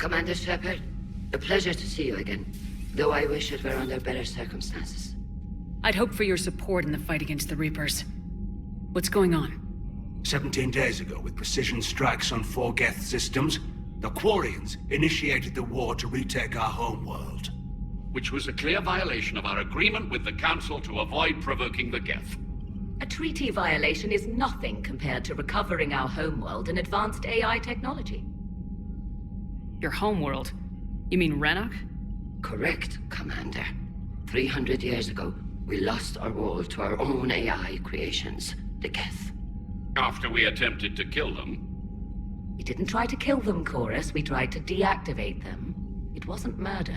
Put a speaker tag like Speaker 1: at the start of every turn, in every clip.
Speaker 1: Commander Shepard, a pleasure to see you again, though I wish it were under better circumstances.
Speaker 2: I'd hope for your support in the fight against the Reapers. What's going on?
Speaker 3: 17 days ago, with precision strikes on 4 Geth systems, the Quarians initiated the war to retake our homeworld.
Speaker 4: Which was a clear violation of our agreement with the Council to avoid provoking the Geth.
Speaker 5: A treaty violation is nothing compared to recovering our homeworld and advanced AI technology.
Speaker 2: Your homeworld? You mean Rannoch?
Speaker 1: Correct, Commander. 300 years ago, we lost our world to our own AI creations, the Geth.
Speaker 4: After we attempted to kill them.
Speaker 5: We didn't try to kill them, Chorus. We tried to deactivate them. It wasn't murder.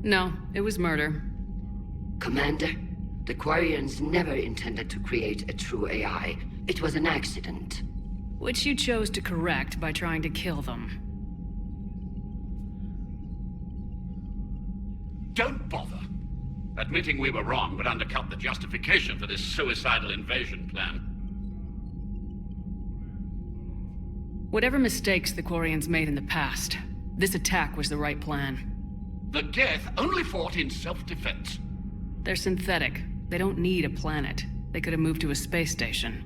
Speaker 2: No, it was murder.
Speaker 1: Commander, the Quarians never intended to create a true AI. It was an accident.
Speaker 2: Which you chose to correct by trying to kill them.
Speaker 4: Don't bother. Admitting we were wrong would undercut the justification for this suicidal invasion plan.
Speaker 2: Whatever mistakes the Quarians made in the past, this attack was the right plan.
Speaker 4: The Geth only fought in self-defense.
Speaker 2: They're synthetic. They don't need a planet. They could have moved to a space station.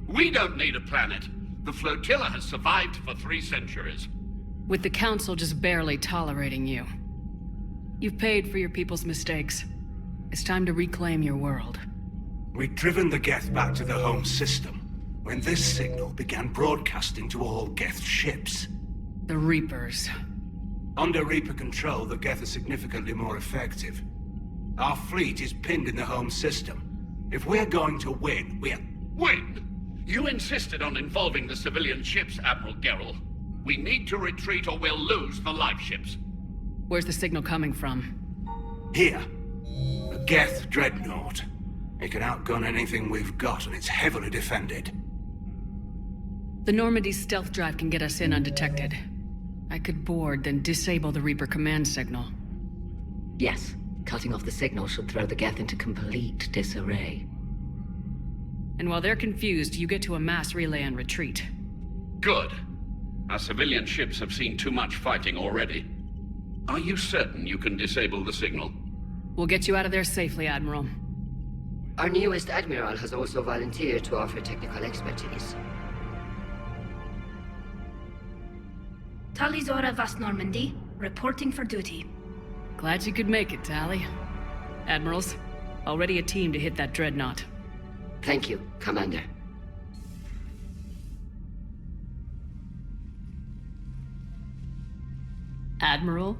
Speaker 4: We don't need a planet. The flotilla has survived for 3 centuries.
Speaker 2: With the Council just barely tolerating you. You've paid for your people's mistakes. It's time to reclaim your world.
Speaker 3: We'd driven the Geth back to the home system, when this signal began broadcasting to all Geth ships.
Speaker 2: The Reapers.
Speaker 3: Under Reaper control, the Geth are significantly more effective. Our fleet is pinned in the home system. If we're going to win,
Speaker 4: Win? You insisted on involving the civilian ships, Admiral Gerrel. We need to retreat or we'll lose the live ships.
Speaker 2: Where's the signal coming from?
Speaker 3: Here. A Geth dreadnought. It can outgun anything we've got, and it's heavily defended.
Speaker 2: The Normandy's stealth drive can get us in undetected. I could board, then disable the Reaper command signal.
Speaker 5: Yes, cutting off the signal should throw the Geth into complete disarray.
Speaker 2: And while they're confused, you get to a mass relay and retreat.
Speaker 4: Good. Our civilian ships have seen too much fighting already. Are you certain you can disable the signal?
Speaker 2: We'll get you out of there safely, Admiral.
Speaker 1: Our newest Admiral has also volunteered to offer technical expertise.
Speaker 6: Talizora Vast Normandy, reporting for duty.
Speaker 2: Glad you could make it, Tally. Admirals, already a team to hit that dreadnought.
Speaker 1: Thank you, Commander.
Speaker 2: Admiral?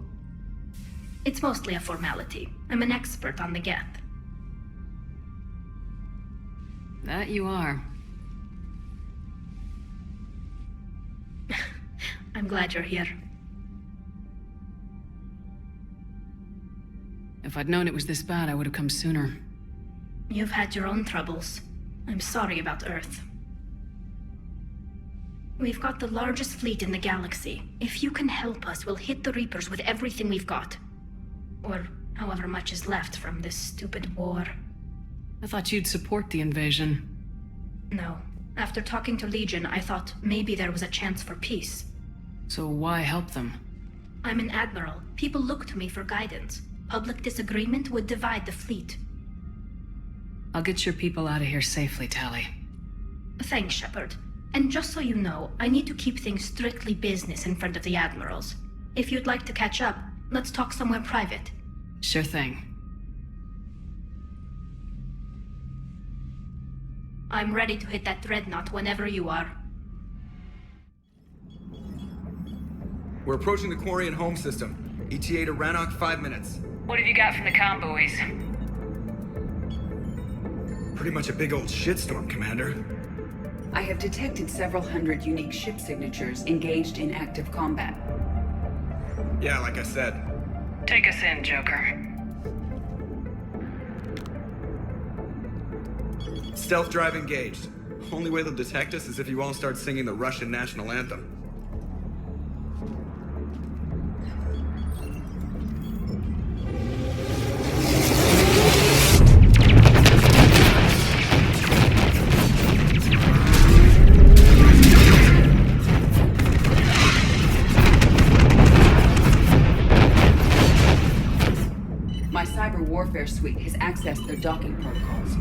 Speaker 6: It's mostly a formality. I'm an expert on the Geth.
Speaker 2: That you are.
Speaker 6: I'm glad you're here.
Speaker 2: If I'd known it was this bad, I would have come sooner.
Speaker 6: You've had your own troubles. I'm sorry about Earth. We've got the largest fleet in the galaxy. If you can help us, we'll hit the Reapers with everything we've got. Or however much is left from this stupid war.
Speaker 2: I thought you'd support the invasion.
Speaker 6: No. After talking to Legion, I thought maybe there was a chance for peace.
Speaker 2: So why help them?
Speaker 6: I'm an admiral. People look to me for guidance. Public disagreement would divide the fleet.
Speaker 2: I'll get your people out of here safely, Tally.
Speaker 6: Thanks, Shepard. And just so you know, I need to keep things strictly business in front of the admirals. If you'd like to catch up, let's talk somewhere private.
Speaker 2: Sure thing.
Speaker 6: I'm ready to hit that dreadnought whenever you are.
Speaker 7: We're approaching the Quarian home system. ETA to Rannoch, 5 minutes.
Speaker 2: What have you got from the comm buoys?
Speaker 7: Pretty much a big old shitstorm, Commander.
Speaker 8: I have detected several hundred unique ship signatures engaged in active combat.
Speaker 7: Yeah, like I said.
Speaker 2: Take us in, Joker.
Speaker 7: Stealth drive engaged. Only way they'll detect us is if you all start singing the Russian national anthem.
Speaker 8: suite has accessed their docking protocols.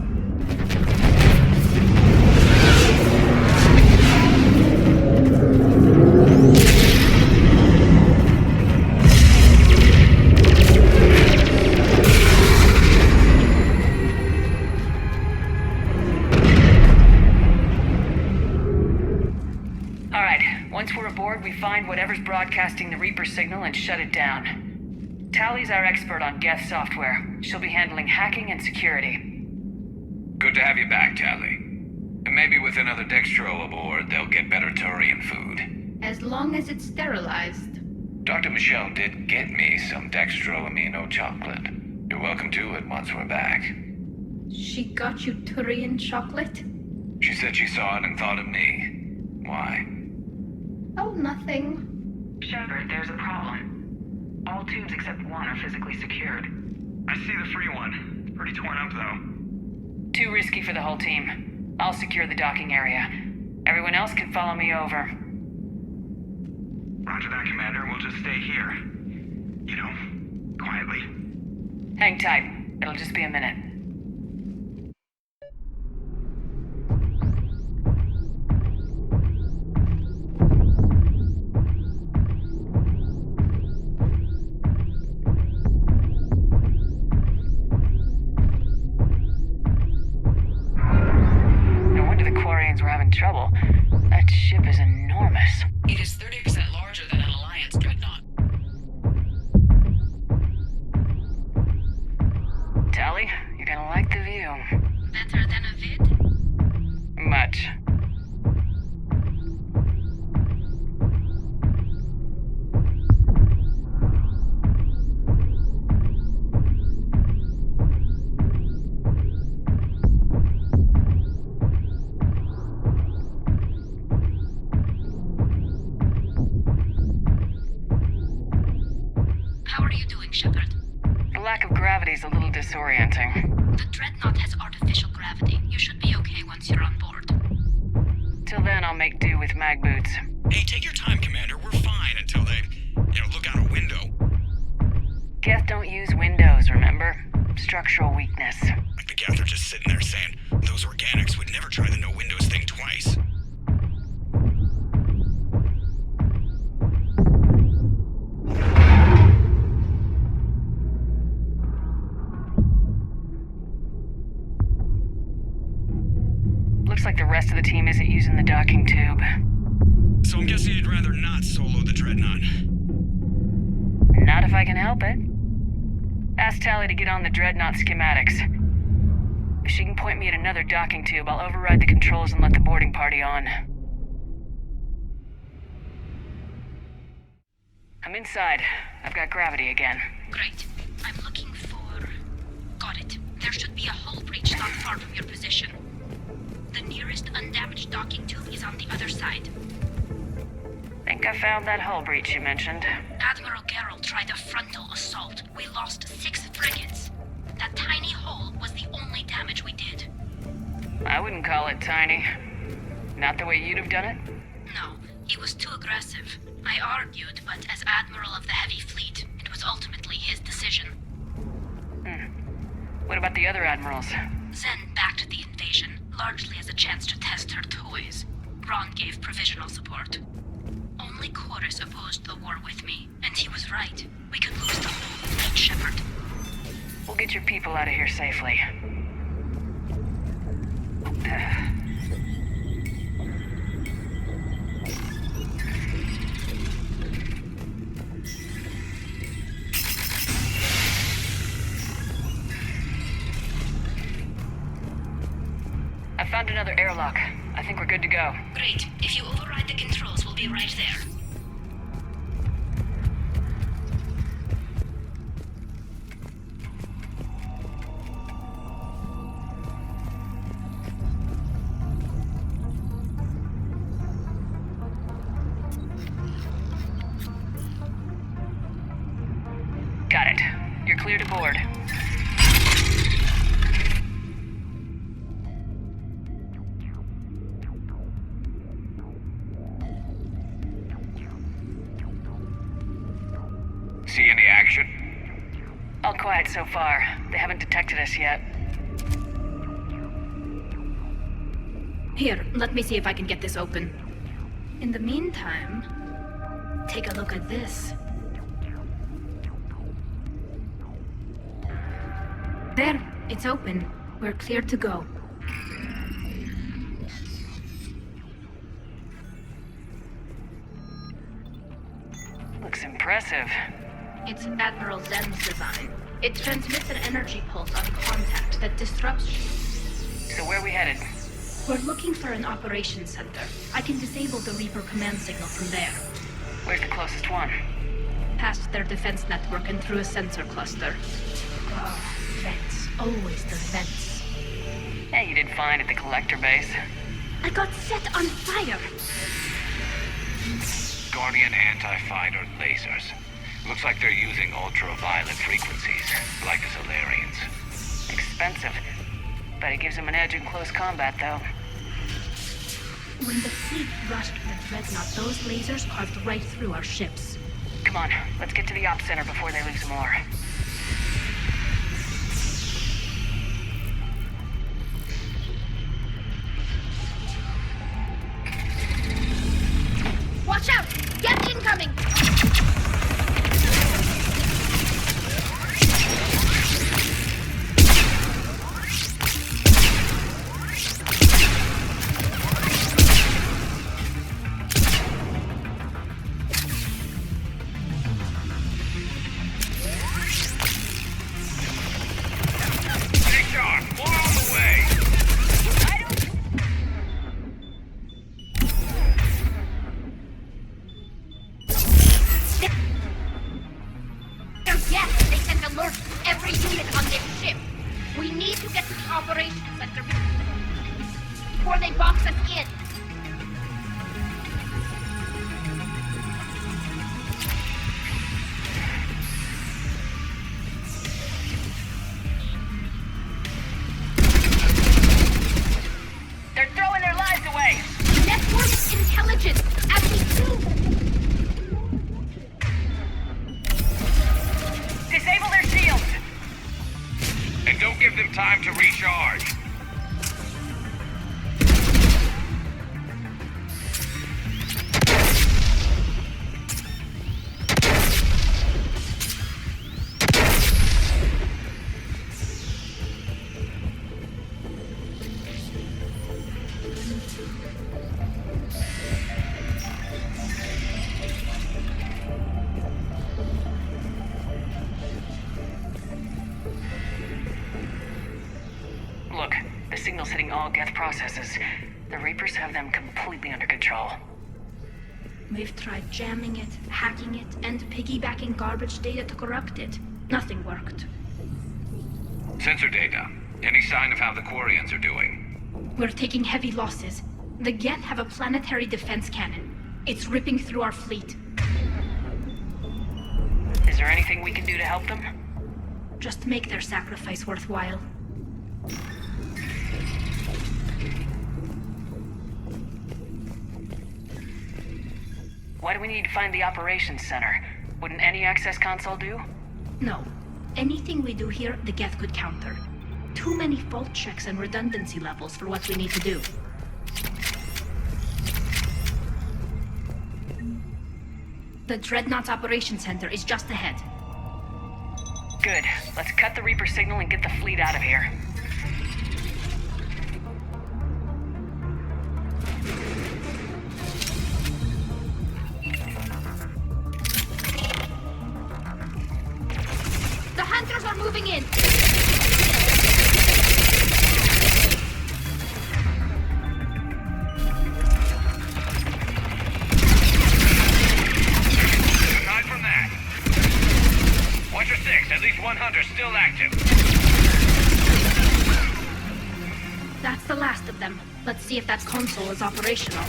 Speaker 2: Once we're aboard, we find whatever's broadcasting the Reaper signal and shut it down. Tally's our expert on Geth software. She'll be handling hacking and security.
Speaker 9: Good to have you back, Tally. And maybe with another Dextro aboard, they'll get better Turian food.
Speaker 6: As long as it's sterilized.
Speaker 9: Dr. Michelle did get me some Dextro amino chocolate. You're welcome to it once we're back.
Speaker 6: She got you Turian chocolate?
Speaker 9: She said she saw it and thought of me. Why?
Speaker 6: Oh, nothing.
Speaker 10: Shepard, there's a problem. All tubes except one are physically secured.
Speaker 11: I see the free one. It's pretty torn up, though.
Speaker 2: Too risky for the whole team. I'll secure the docking area. Everyone else can follow me over.
Speaker 11: Roger that, Commander. We'll just stay here. You know, quietly.
Speaker 2: Hang tight. It'll just be a minute. Trouble. That ship is enormous.
Speaker 10: It is 30% larger than an Alliance dreadnought.
Speaker 2: Tally, you're gonna like the view.
Speaker 6: Better than a vid?
Speaker 2: Much.
Speaker 6: Shepard.
Speaker 2: The lack of gravity is a little disorienting.
Speaker 6: The dreadnought has artificial gravity. You should be okay once you're on board.
Speaker 2: Till then, I'll make do with mag boots.
Speaker 11: Hey, take your time, Commander. We're fine until they, look out a window.
Speaker 2: Geth don't use windows, remember? Structural weakness.
Speaker 11: Like the Geth are just sitting there saying, those organics would never try the no windows thing twice.
Speaker 2: Looks like the rest of the team isn't using the docking tube.
Speaker 11: So I'm guessing you'd rather not solo the Dreadnought.
Speaker 2: Not if I can help it. Ask Tally to get on the Dreadnought schematics. If she can point me at another docking tube, I'll override the controls and let the boarding party on. I'm inside. I've got gravity again.
Speaker 6: Great. I'm looking for... Got it. There should be a hull breach not far from your position. The nearest undamaged docking tube is on the other side.
Speaker 2: Think I found that hull breach you mentioned.
Speaker 6: Admiral Geralt tried a frontal assault. We lost 6 frigates. That tiny hole was the only damage we did.
Speaker 2: I wouldn't call it tiny. Not the way you'd have done it?
Speaker 6: No, he was too aggressive. I argued, but as Admiral of the Heavy Fleet, it was ultimately his decision.
Speaker 2: What about the other admirals?
Speaker 6: Zen backed the invasion, largely as a chance to test her toys. Ron gave provisional support. Only Chorus opposed the war with me, and he was right. We could lose the whole fleet, Shepard.
Speaker 2: We'll get your people out of here safely. I found another airlock. I think we're good to go.
Speaker 6: Great. If you override the controls, we'll be right there.
Speaker 2: Got it. You're clear to board. quiet so far. They haven't detected us yet.
Speaker 6: Here, let me see if I can get this open. In the meantime, take a look at this. There, it's open. We're clear to go.
Speaker 2: Looks impressive.
Speaker 6: It's Admiral Zen's design. It transmits an energy pulse on contact that disrupts...
Speaker 2: So where are we headed?
Speaker 6: We're looking for an operations center. I can disable the Reaper command signal from there.
Speaker 2: Where's the closest one?
Speaker 6: Past their defense network and through a sensor cluster. Oh, vents. Always the vents.
Speaker 2: Hey, you did fine at the collector base.
Speaker 6: I got set on fire!
Speaker 9: Guardian anti-fighter lasers. Looks like they're using ultraviolet frequencies, like the Solarians.
Speaker 2: Expensive. But it gives them an edge in close combat, though.
Speaker 6: When the fleet rushed the Dreadnought, those lasers carved right through our ships.
Speaker 2: Come on, let's get to the ops center before they lose more.
Speaker 6: Watch out! Get incoming!
Speaker 9: Time to recharge.
Speaker 2: Look, the signal's hitting all Geth processes. The Reapers have them completely under control.
Speaker 6: We've tried jamming it, hacking it, and piggybacking garbage data to corrupt it. Nothing worked.
Speaker 9: Sensor data. Any sign of how the Quarians are doing?
Speaker 6: We're taking heavy losses. The Geth have a planetary defense cannon. It's ripping through our fleet.
Speaker 2: Is there anything we can do to help them?
Speaker 6: Just make their sacrifice worthwhile.
Speaker 2: Why do we need to find the operations center? Wouldn't any access console do?
Speaker 6: No. Anything we do here, the Geth could counter. Too many fault checks and redundancy levels for what we need to do. The Dreadnought's operations center is just ahead.
Speaker 2: Good. Let's cut the Reaper signal and get the fleet out of here.
Speaker 6: The Hunters are moving in!
Speaker 9: Aside from that, Watcher 6, at least one hunter still active.
Speaker 6: That's the last of them. Let's see if that console is operational.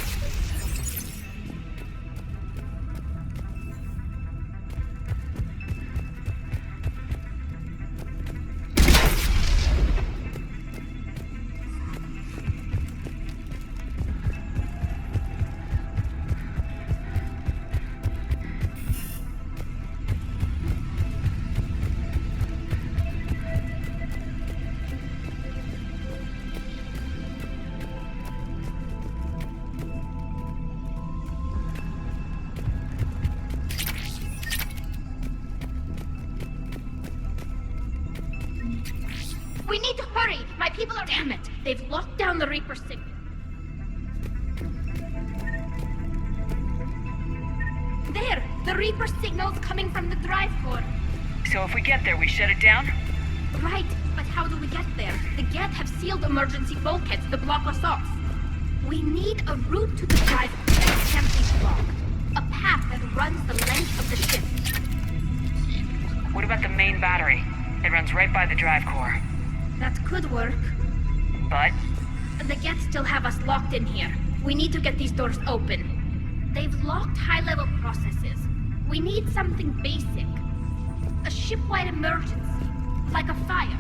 Speaker 6: Damn it! They've locked down the Reaper signal. There! The Reaper signal's coming from the drive core.
Speaker 2: So if we get there, we shut it down?
Speaker 6: Right, but how do we get there? The Geth have sealed emergency bulkheads to block us off. We need a route to the drive core that can't be blocked. A path that runs the length of the ship.
Speaker 2: What about the main battery? It runs right by the drive core.
Speaker 6: That could work.
Speaker 2: But?
Speaker 6: The Geth still have us locked in here. We need to get these doors open. They've locked high-level processes. We need something basic. A ship-wide emergency. Like a fire.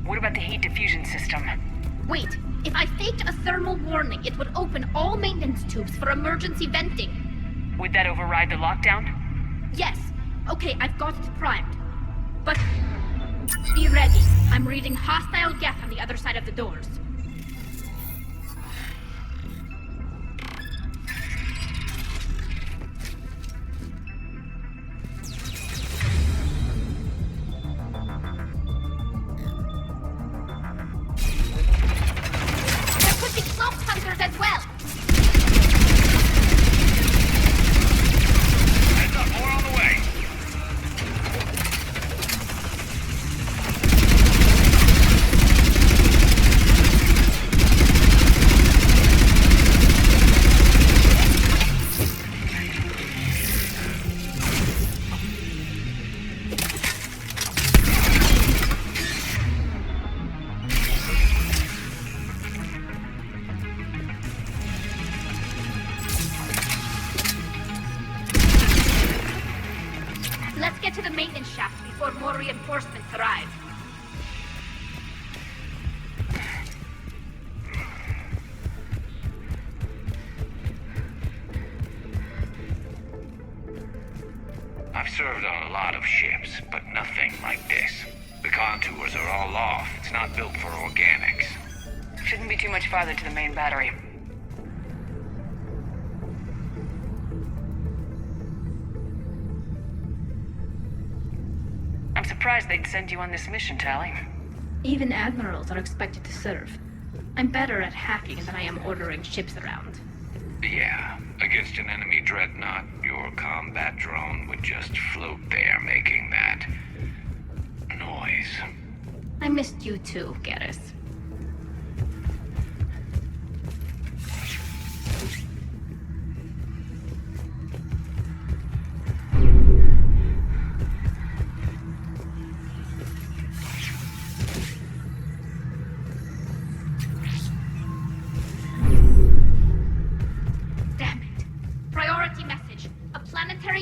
Speaker 2: What about the heat diffusion system?
Speaker 6: Wait, if I faked a thermal warning, it would open all maintenance tubes for emergency venting.
Speaker 2: Would that override the lockdown?
Speaker 6: Yes. Okay, I've got it primed. But be ready. I'm reading hostile Geth on the other side of the doors. As well.
Speaker 9: Heads up, more on the way.
Speaker 6: Let's get to the maintenance shaft before more reinforcements arrive.
Speaker 9: I've served on a lot of ships, but nothing like this. The contours are all off. It's not built for organics.
Speaker 2: Shouldn't be too much farther to the main battery. I'm surprised they'd send you on this mission, Tally.
Speaker 6: Even admirals are expected to serve. I'm better at hacking than I am ordering ships around.
Speaker 9: Yeah, against an enemy dreadnought, your combat drone would just float there making that noise.
Speaker 6: I missed you too, Garrus.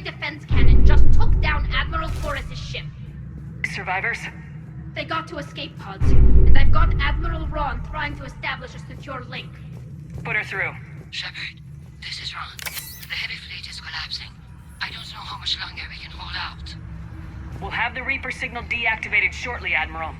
Speaker 6: Defense cannon just took down Admiral Forrest's ship.
Speaker 2: Survivors?
Speaker 6: They got to escape pods, and I've got Admiral Ron trying to establish a secure link.
Speaker 2: Put her through.
Speaker 1: Shepard, this is Ron. The heavy fleet is collapsing. I don't know how much longer we can hold out.
Speaker 2: We'll have the Reaper signal deactivated shortly, Admiral.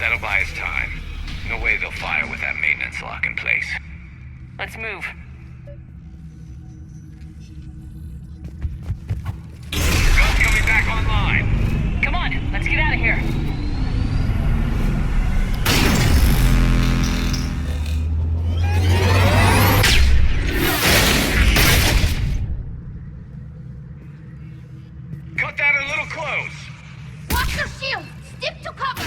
Speaker 9: That'll buy us time. No way they'll fire with that maintenance lock in place.
Speaker 2: Let's move.
Speaker 9: Gun's coming back online.
Speaker 2: Come on, let's get out of here.
Speaker 9: Cut that a little close.
Speaker 6: Watch your shield! Stick to cover!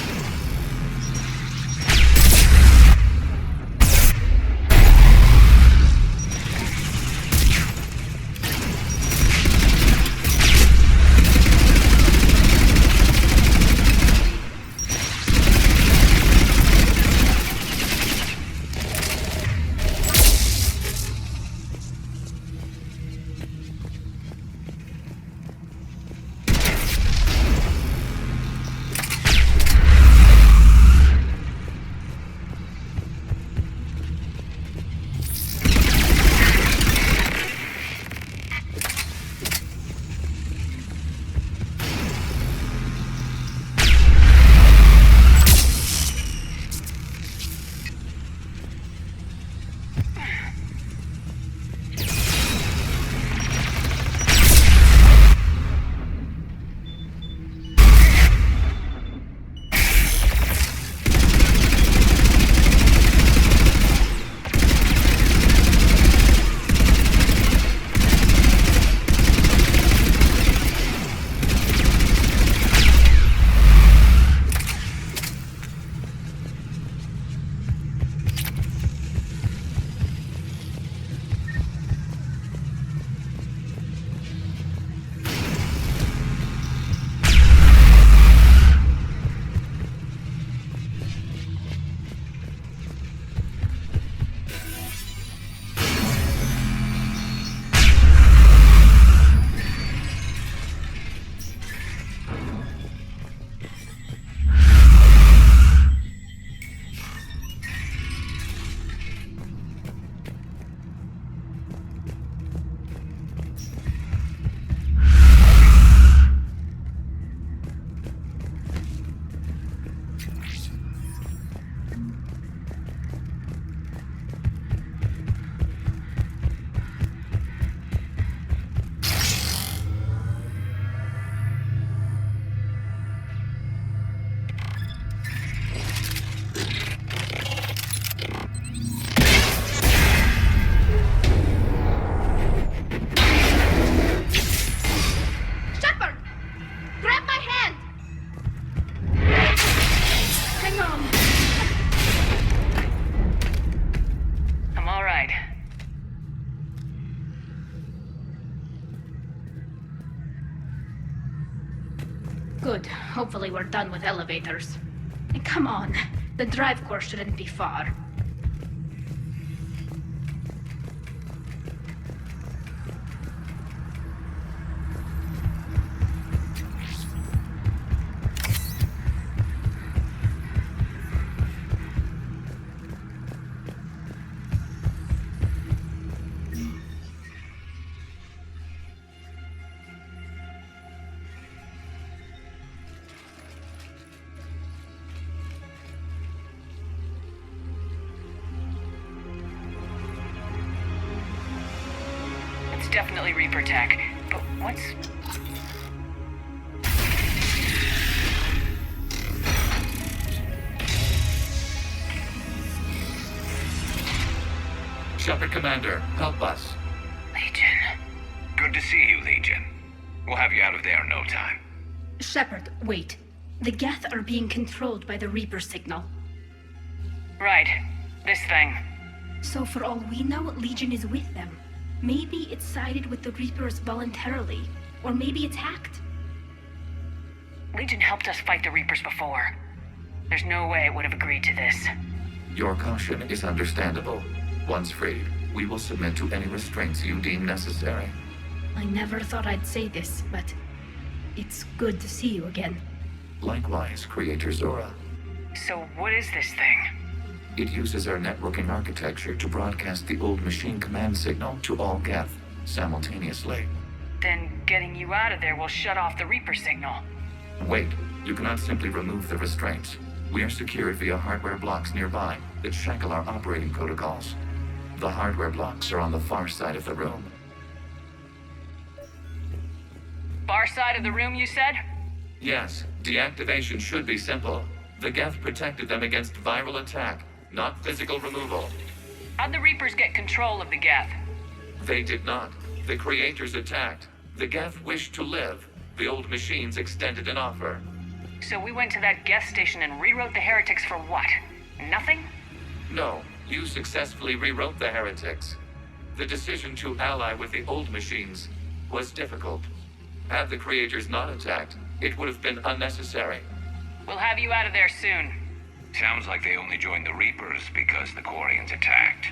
Speaker 6: Good. Hopefully we're done with elevators. And come on, the drive core shouldn't be far.
Speaker 2: It's definitely Reaper tech, but what's...
Speaker 12: Shepard Commander, help us.
Speaker 2: Legion.
Speaker 9: Good to see you, Legion. We'll have you out of there in no time.
Speaker 6: Shepard, wait. The Geth are being controlled by the Reaper signal.
Speaker 2: Right. This thing.
Speaker 6: So for all we know, Legion is with them. Maybe it sided with the Reapers voluntarily. Or maybe it's hacked.
Speaker 2: Legion helped us fight the Reapers before. There's no way it would have agreed to this.
Speaker 12: Your caution is understandable. Once freed, we will submit to any restraints you deem necessary.
Speaker 6: I never thought I'd say this, but it's good to see you again.
Speaker 12: Likewise, Creator Zora.
Speaker 2: So what is this thing?
Speaker 12: It uses our networking architecture to broadcast the old machine command signal to all Geth simultaneously.
Speaker 2: Then getting you out of there will shut off the Reaper signal.
Speaker 12: Wait, you cannot simply remove the restraints. We are secured via hardware blocks nearby that shackle our operating protocols. The hardware blocks are on the far side of the room.
Speaker 2: Far side of the room, you said?
Speaker 12: Yes, deactivation should be simple. The Geth protected them against viral attack, not physical removal.
Speaker 2: How'd the Reapers get control of the Geth?
Speaker 12: They did not. The creators attacked. The Geth wished to live. The old machines extended an offer.
Speaker 2: So we went to that Geth station and rewrote the heretics for what? Nothing?
Speaker 12: No, you successfully rewrote the heretics. The decision to ally with the old machines was difficult. Had the creators not attacked, it would have been unnecessary.
Speaker 2: We'll have you out of there soon.
Speaker 9: Sounds like they only joined the Reapers because the Quarians attacked.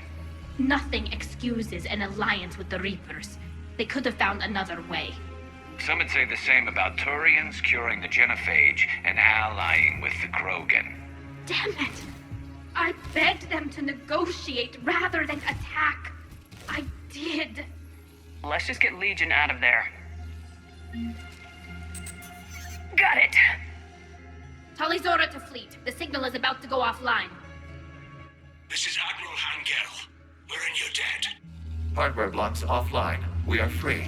Speaker 6: Nothing excuses an alliance with the Reapers. They could have found another way.
Speaker 9: Some would say the same about Turians curing the genophage and allying with the Krogan.
Speaker 6: Damn it! I begged them to negotiate rather than attack. I did.
Speaker 2: Let's just get Legion out of there. Got it!
Speaker 6: Talizora to fleet. The signal is about to go offline.
Speaker 3: This is Admiral Hangel. We're in your debt.
Speaker 12: Hardware blocks offline. We are free.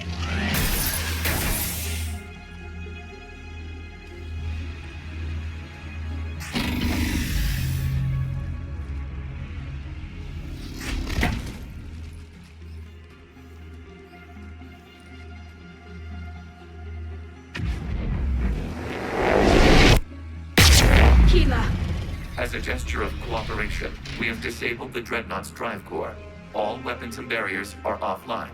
Speaker 12: As a gesture of cooperation, we have disabled the Dreadnought's drive core. All weapons and barriers are offline.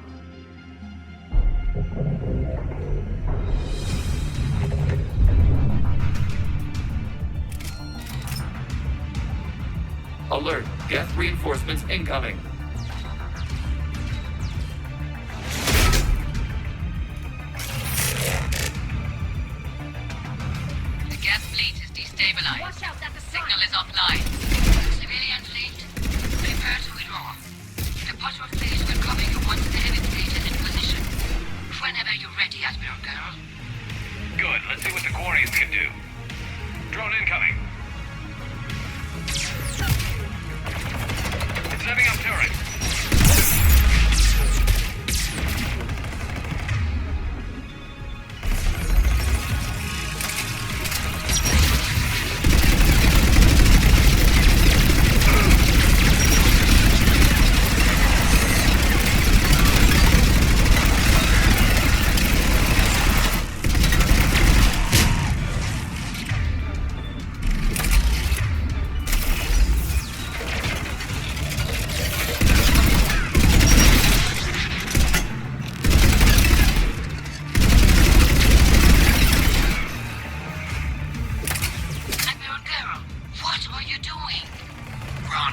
Speaker 12: Alert! Geth reinforcements incoming!
Speaker 13: The Geth fleet is destabilized.
Speaker 6: Watch out, that's a
Speaker 13: Signal is offline. Civilian fleet, prepare to withdraw. The patrol fleet will cover you once the heavy fleet is in position. Whenever you're ready, Admiral Girl.
Speaker 9: Good, let's see what the Quarians can do. Drone incoming. It's setting up turret.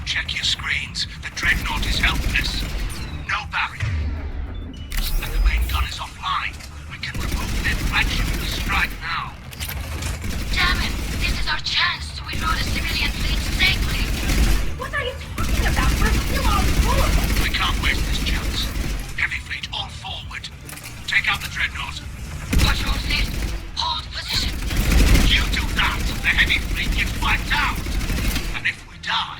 Speaker 3: Check your screens. The Dreadnought is helpless. No barrier. And the main gun is offline. We can remove their flagship with a strike now.
Speaker 6: Damn it! This is our chance to withdraw the civilian fleet safely. What are you talking about? We're still on board.
Speaker 3: We can't waste this chance. Heavy fleet all forward. Take out the Dreadnought.
Speaker 6: Patrol fleet, hold position.
Speaker 3: You do that, the heavy fleet gets wiped out. And if we die,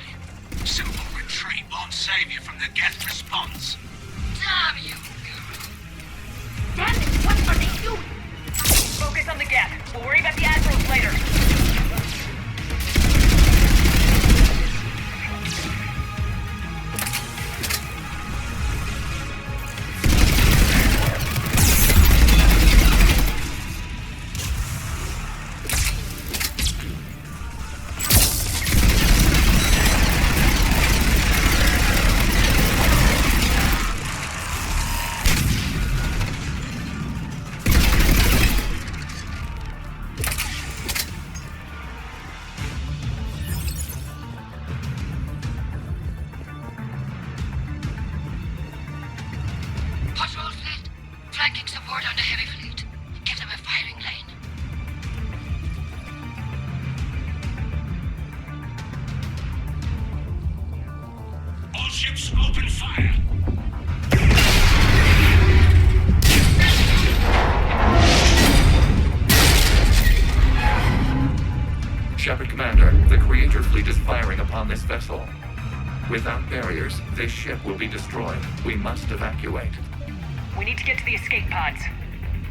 Speaker 3: simple retreat won't save you from the Geth response.
Speaker 6: Damn you, girl. Damn it, what are they doing?
Speaker 2: Focus on the Geth. We'll worry about the Admirals later.
Speaker 3: Ships open fire.
Speaker 12: Shepard Commander, the Creator fleet is firing upon this vessel. Without barriers, this ship will be destroyed. We must evacuate.
Speaker 2: We need to get to the escape pods.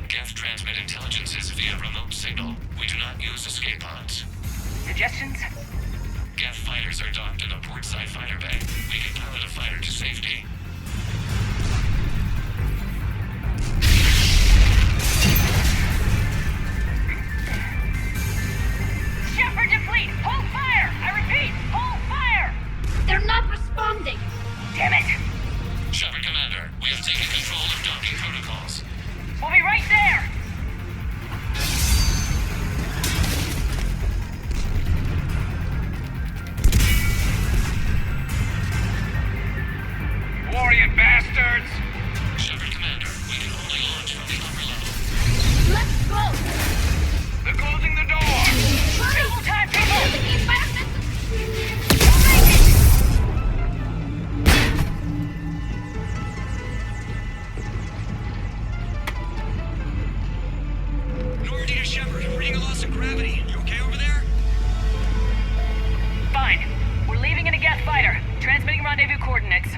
Speaker 12: Geth transmit intelligences via remote signal. We do not use escape pods.
Speaker 2: Suggestions?
Speaker 12: Geth fighters are docked in a portside fighter bay. We can pilot a fighter to safety.
Speaker 2: Shepard to fleet! Hold fire! I repeat, hold fire!
Speaker 6: They're not responding!
Speaker 2: Damn it!
Speaker 12: Shepard Commander, we have taken control of docking protocols.
Speaker 2: We'll be right there!
Speaker 9: Warrior bastards!
Speaker 12: Shepard Commander, we can only launch from the upper level.
Speaker 6: Let's go!
Speaker 9: They're closing the door!
Speaker 2: Triple time, people!
Speaker 11: Normandy to Shepard, reading a loss of gravity. You okay over there?
Speaker 2: Fine. We're leaving in a Geth fighter. Transmitting rendezvous coordinates.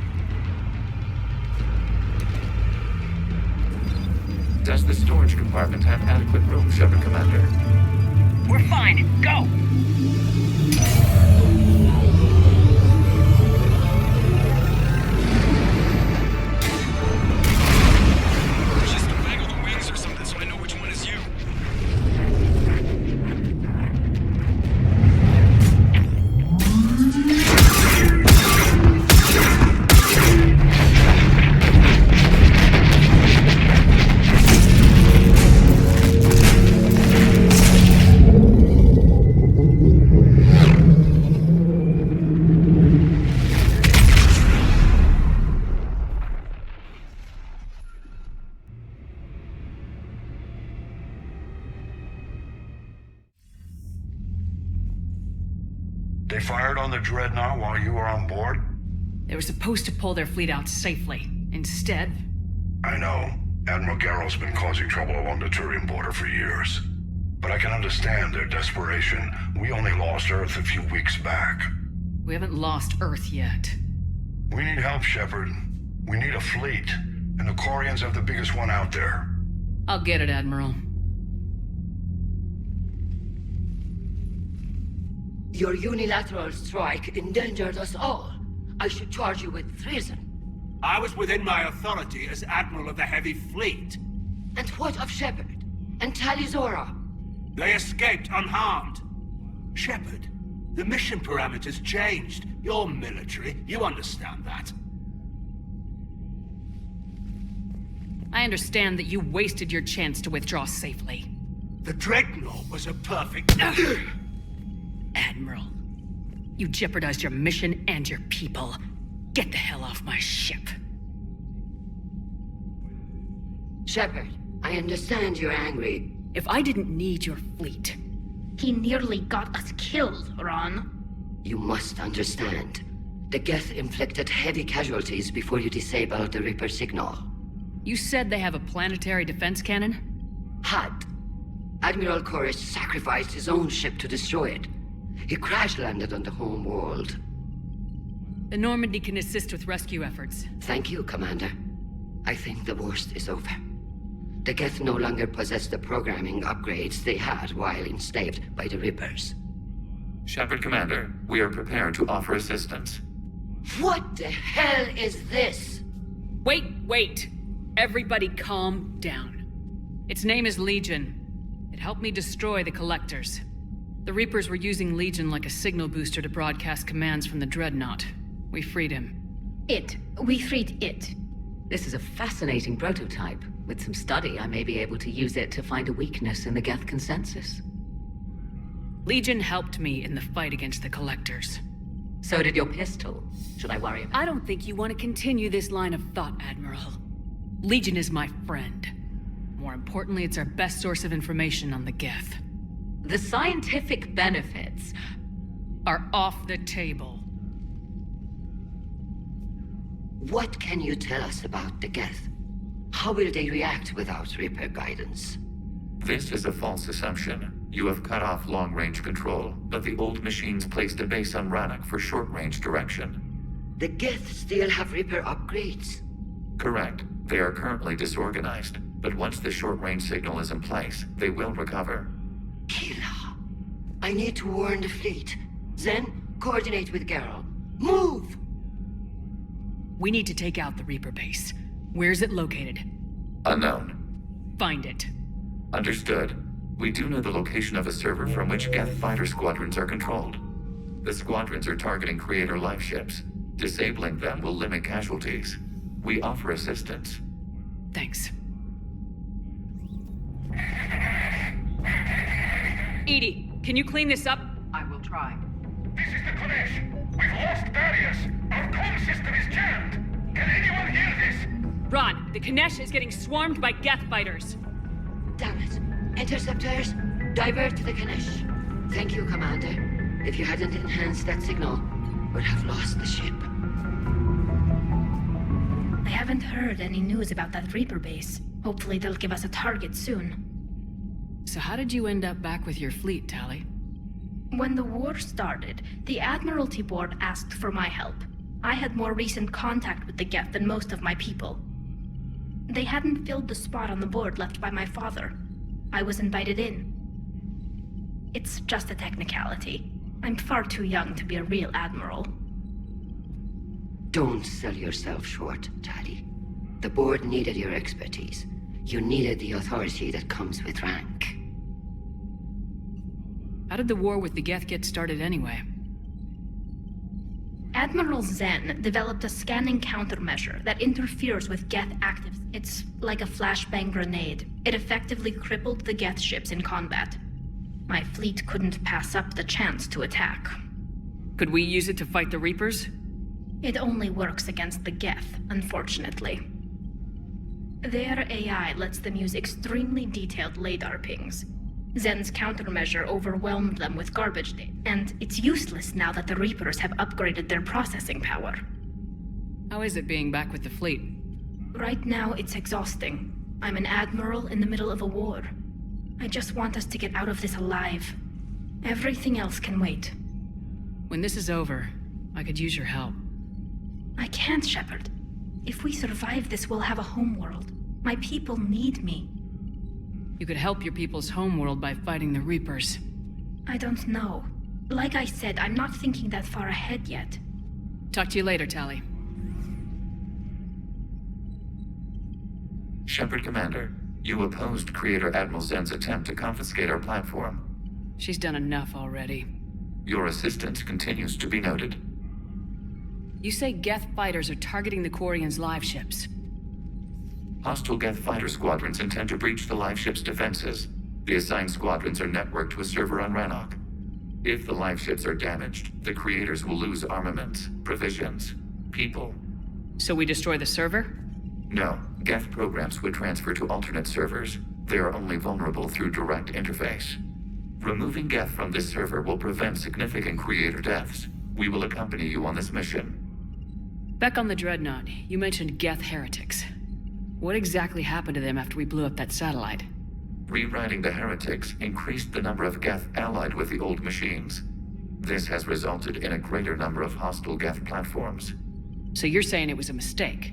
Speaker 12: Does the storage compartment have adequate room, Shepard Commander?
Speaker 2: We're fine. Go!
Speaker 11: Just waggle the wings or something so I know which one is you.
Speaker 3: They fired on the Dreadnought while you were on board?
Speaker 2: They were supposed to pull their fleet out safely. Instead...
Speaker 3: I know. Admiral Garrow's been causing trouble along the Turian border for years. But I can understand their desperation. We only lost Earth a few weeks back.
Speaker 2: We haven't lost Earth yet.
Speaker 3: We need help, Shepard. We need a fleet. And the Quarians have the biggest one out there.
Speaker 2: I'll get it, Admiral.
Speaker 1: Your unilateral strike endangered us all. I should charge you with treason.
Speaker 3: I was within my authority as Admiral of the Heavy Fleet.
Speaker 1: And what of Shepard? And Talizora?
Speaker 3: They escaped unharmed. Shepard, the mission parameters changed. You're military, you understand that.
Speaker 2: I understand that you wasted your chance to withdraw safely.
Speaker 3: The Dreadnought was a perfect...
Speaker 2: Admiral, you jeopardized your mission and your people. Get the hell off my ship.
Speaker 1: Shepard, I understand you're angry.
Speaker 2: If I didn't need your fleet...
Speaker 6: He nearly got us killed, Ron.
Speaker 1: You must understand. The Geth inflicted heavy casualties before you disabled the Reaper signal.
Speaker 2: You said they have a planetary defense cannon?
Speaker 1: Had. Admiral Koris sacrificed his own ship to destroy it. He crash-landed on the home world.
Speaker 2: The Normandy can assist with rescue efforts.
Speaker 1: Thank you, Commander. I think the worst is over. The Geth no longer possess the programming upgrades they had while enslaved by the Reapers.
Speaker 12: Shepard Commander, we are prepared to offer assistance.
Speaker 1: What the hell is this?
Speaker 2: Wait! Everybody calm down. Its name is Legion. It helped me destroy the Collectors. The Reapers were using Legion like a signal booster to broadcast commands from the Dreadnought. We freed him.
Speaker 5: We freed it. This is a fascinating prototype. With some study, I may be able to use it to find a weakness in the Geth consensus.
Speaker 2: Legion helped me in the fight against the Collectors.
Speaker 5: So did your pistol. Should I worry about it?
Speaker 2: I don't think you want to continue this line of thought, Admiral. Legion is my friend. More importantly, it's our best source of information on the Geth.
Speaker 5: The scientific benefits
Speaker 2: are off the table.
Speaker 1: What can you tell us about the Geth? How will they react without Reaper guidance?
Speaker 12: This is a false assumption. You have cut off long-range control, but the old machines placed a base on Rannoch for short-range direction.
Speaker 1: The Geth still have Reaper upgrades.
Speaker 12: Correct. They are currently disorganized, but once the short-range signal is in place, they will recover.
Speaker 1: Kila, I need to warn the fleet. Zen, coordinate with Geralt. Move!
Speaker 2: We need to take out the Reaper base. Where's it located?
Speaker 12: Unknown.
Speaker 2: Find it.
Speaker 12: Understood. We do know the location of a server from which Geth fighter squadrons are controlled. The squadrons are targeting Creator life ships. Disabling them will limit casualties. We offer assistance.
Speaker 2: Thanks. Edie, can you clean this up?
Speaker 10: I will try.
Speaker 3: This is the Kodesh. We've lost barriers. Our comm system is jammed. Can anyone hear this?
Speaker 2: Ron, the Kanesh is getting swarmed by Geth fighters.
Speaker 1: Damn it. Interceptors, divert to the Kanesh. Thank you, Commander. If you hadn't enhanced that signal, we'd have lost the ship.
Speaker 6: I haven't heard any news about that Reaper base. Hopefully they'll give us a target soon.
Speaker 2: So how did you end up back with your fleet, Tali?
Speaker 6: When the war started, the Admiralty Board asked for my help. I had more recent contact with the Geth than most of my people. They hadn't filled the spot on the board left by my father. I was invited in. It's just a technicality. I'm far too young to be a real admiral.
Speaker 1: Don't sell yourself short, Tali. The board needed your expertise. You needed the authority that comes with rank.
Speaker 2: How did the war with the Geth get started anyway?
Speaker 6: Admiral Zen developed a scanning countermeasure that interferes with Geth actives. It's like a flashbang grenade. It effectively crippled the Geth ships in combat. My fleet couldn't pass up the chance to attack.
Speaker 2: Could we use it to fight the Reapers?
Speaker 6: It only works against the Geth, unfortunately. Their AI lets them use extremely detailed LADAR pings. Zen's countermeasure overwhelmed them with garbage data, and it's useless now that the Reapers have upgraded their processing power.
Speaker 2: How is it being back with the fleet?
Speaker 6: Right now, it's exhausting. I'm an admiral in the middle of a war. I just want us to get out of this alive. Everything else can wait.
Speaker 2: When this is over, I could use your help.
Speaker 6: I can't, Shepard. If we survive this, we'll have a homeworld. My people need me.
Speaker 2: You could help your people's homeworld by fighting the Reapers.
Speaker 6: I don't know. Like I said, I'm not thinking that far ahead yet.
Speaker 2: Talk to you later, Tali.
Speaker 12: Shepard Commander, you opposed Creator Admiral Zen's attempt to confiscate our platform.
Speaker 2: She's done enough already.
Speaker 12: Your assistance continues to be noted.
Speaker 2: You say Geth fighters are targeting the Quarians' live ships.
Speaker 12: Hostile Geth fighter squadrons intend to breach the live ship's defenses. The assigned squadrons are networked to a server on Rannoch. If the live ships are damaged, the creators will lose armaments, provisions, people.
Speaker 2: So we destroy the server?
Speaker 12: No, Geth programs would transfer to alternate servers. They are only vulnerable through direct interface. Removing Geth from this server will prevent significant creator deaths. We will accompany you on this mission.
Speaker 2: Back on the Dreadnought, you mentioned Geth heretics. What exactly happened to them after we blew up that satellite?
Speaker 12: Rewriting the heretics increased the number of Geth allied with the old machines. This has resulted in a greater number of hostile Geth platforms.
Speaker 2: So you're saying it was a mistake?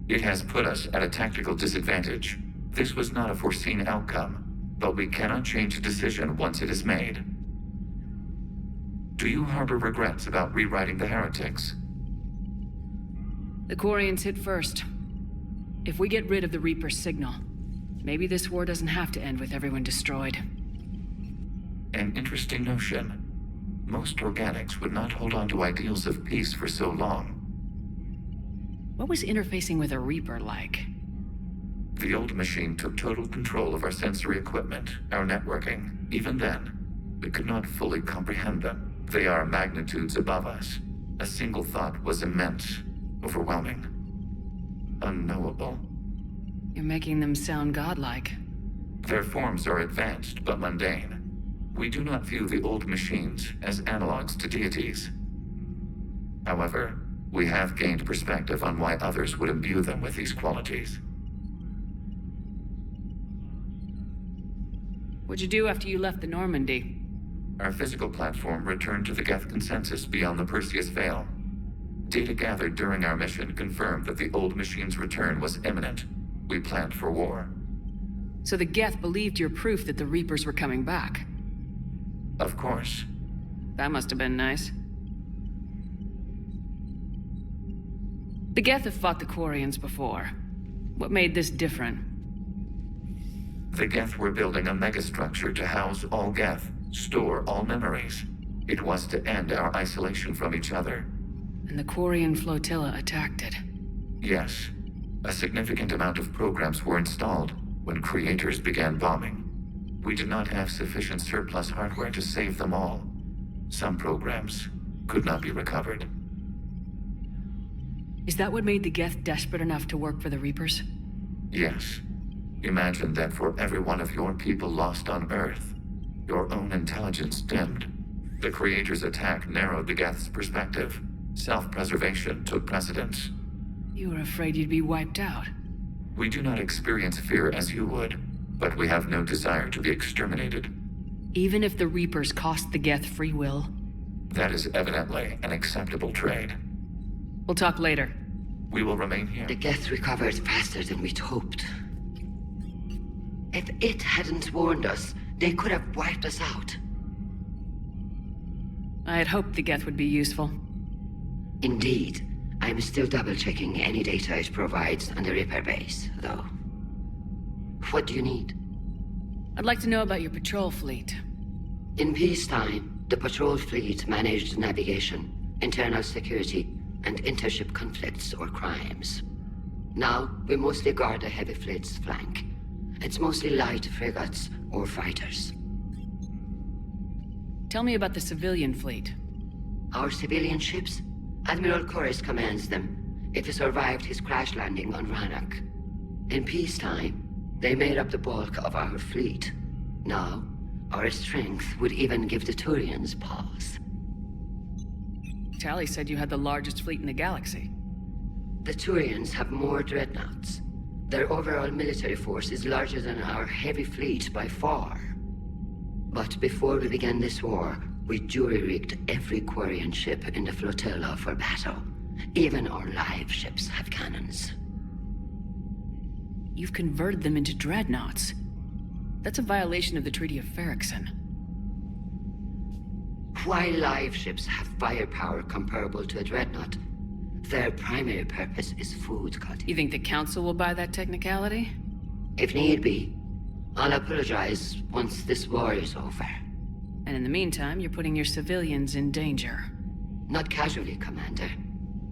Speaker 12: It has put us at a tactical disadvantage. This was not a foreseen outcome, but we cannot change a decision once it is made. Do you harbor regrets about rewriting the heretics?
Speaker 2: The Quarians hit first. If we get rid of the Reaper signal, maybe this war doesn't have to end with everyone destroyed.
Speaker 12: An interesting notion. Most organics would not hold on to ideals of peace for so long.
Speaker 2: What was interfacing with a Reaper like?
Speaker 12: The old machine took total control of our sensory equipment, our networking. Even then, we could not fully comprehend them. They are magnitudes above us. A single thought was immense, overwhelming, unknowable.
Speaker 2: You're making them sound godlike.
Speaker 12: Their forms are advanced but mundane. We do not view the old machines as analogs to deities. However, we have gained perspective on why others would imbue them with these qualities.
Speaker 2: What'd you do after you left the Normandy?
Speaker 12: Our physical platform returned to the Geth consensus beyond the Perseus Veil. Data gathered during our mission confirmed that the old machine's return was imminent. We planned for war.
Speaker 2: So the Geth believed your proof that the Reapers were coming back?
Speaker 12: Of course.
Speaker 2: That must have been nice. The Geth have fought the Quarians before. What made this different?
Speaker 12: The Geth were building a megastructure to house all Geth, store all memories. It was to end our isolation from each other.
Speaker 2: And the Quarian flotilla attacked it.
Speaker 12: Yes. A significant amount of programs were installed when creators began bombing. We did not have sufficient surplus hardware to save them all. Some programs could not be recovered.
Speaker 2: Is that what made the Geth desperate enough to work for the Reapers?
Speaker 12: Yes. Imagine that for every one of your people lost on Earth, your own intelligence dimmed. The Creator's attack narrowed the Geth's perspective. Self-preservation took precedence.
Speaker 2: You were afraid you'd be wiped out.
Speaker 12: We do not experience fear as you would, but we have no desire to be exterminated.
Speaker 2: Even if the Reapers cost the Geth free will?
Speaker 12: That is evidently an acceptable trade.
Speaker 2: We'll talk later.
Speaker 12: We will remain here.
Speaker 1: The Geth recovered faster than we'd hoped. If it hadn't warned us, they could have wiped us out.
Speaker 2: I had hoped the Geth would be useful.
Speaker 1: Indeed. I'm still double-checking any data it provides on the Reaper base, though. What do you need?
Speaker 2: I'd like to know about your patrol fleet.
Speaker 1: In peacetime, the patrol fleet managed navigation, internal security, and intership conflicts or crimes. Now, we mostly guard the heavy fleet's flank. It's mostly light frigates or fighters.
Speaker 2: Tell me about the civilian fleet.
Speaker 1: Our civilian ships? Admiral Chorus commands them. It survived his crash landing on Rannoch. In peacetime, they made up the bulk of our fleet. Now, our strength would even give the Turians pause.
Speaker 2: Tally said you had the largest fleet in the galaxy.
Speaker 1: The Turians have more dreadnoughts. Their overall military force is larger than our heavy fleet by far. But before we began this war, we jury-rigged every Quarian ship in the flotilla for battle. Even our live ships have cannons.
Speaker 2: You've converted them into dreadnoughts. That's a violation of the Treaty of Ferrixon.
Speaker 1: While live ships have firepower comparable to a dreadnought, their primary purpose is food cutting.
Speaker 2: You think the Council will buy that technicality?
Speaker 1: If need be. I'll apologize once this war is over.
Speaker 2: And in the meantime, you're putting your civilians in danger.
Speaker 1: Not casually, Commander.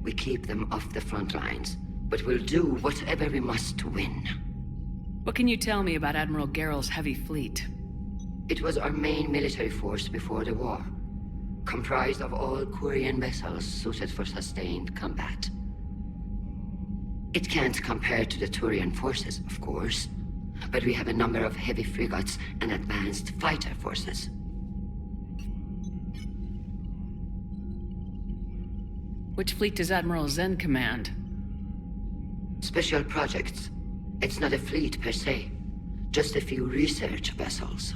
Speaker 1: We keep them off the front lines, but we'll do whatever we must to win.
Speaker 2: What can you tell me about Admiral Geral's heavy fleet?
Speaker 1: It was our main military force before the war, comprised of all Quarian vessels suited for sustained combat. It can't compare to the Turian forces, of course, but we have a number of heavy frigates and advanced fighter forces.
Speaker 2: Which fleet does Admiral Zen command?
Speaker 1: Special projects. It's not a fleet per se, just a few research vessels.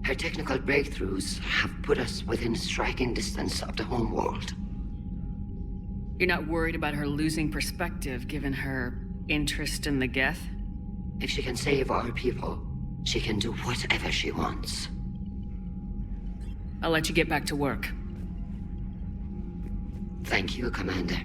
Speaker 1: Her technical breakthroughs have put us within striking distance of the home world.
Speaker 2: You're not worried about her losing perspective given her interest in the Geth?
Speaker 1: If she can save our people, she can do whatever she wants.
Speaker 2: I'll let you get back to work.
Speaker 1: Thank you, Commander.